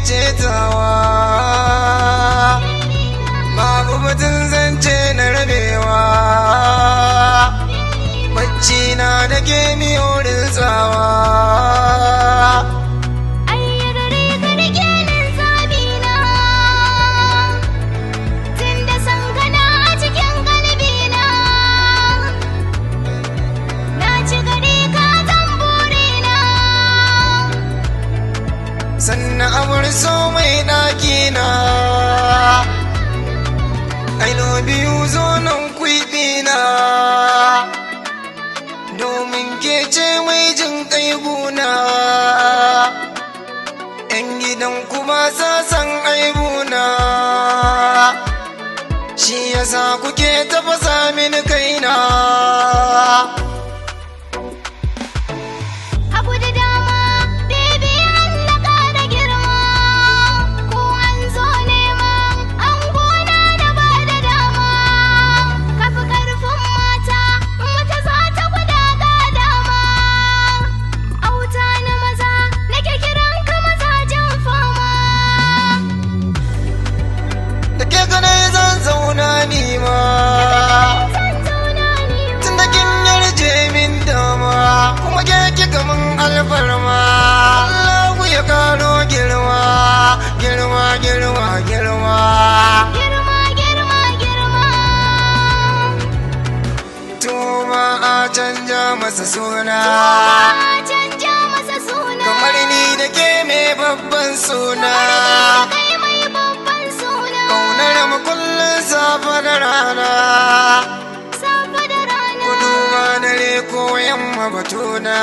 ce tawa, babu batun zance na rabewa, bacci na da ke miyo rinsawa. Sannan abar so mai ɗakina, I love you zo nan kwiɓina, domin ke ce mai jin ƙaiguna, ‘yan gidan kuma sa san aibuna, shi yasa kuke tafasa mini kaina. Tunda kin yarje min dama kuma ke kika mun alfarma, Allahu ya karo girma, girma, girma, girma, girma, girma, girma. Tuma a canja masa suna, kamar ni da ke mai babban suna, mu kullum safa da rana, kudu ma dare ko yamma batuna.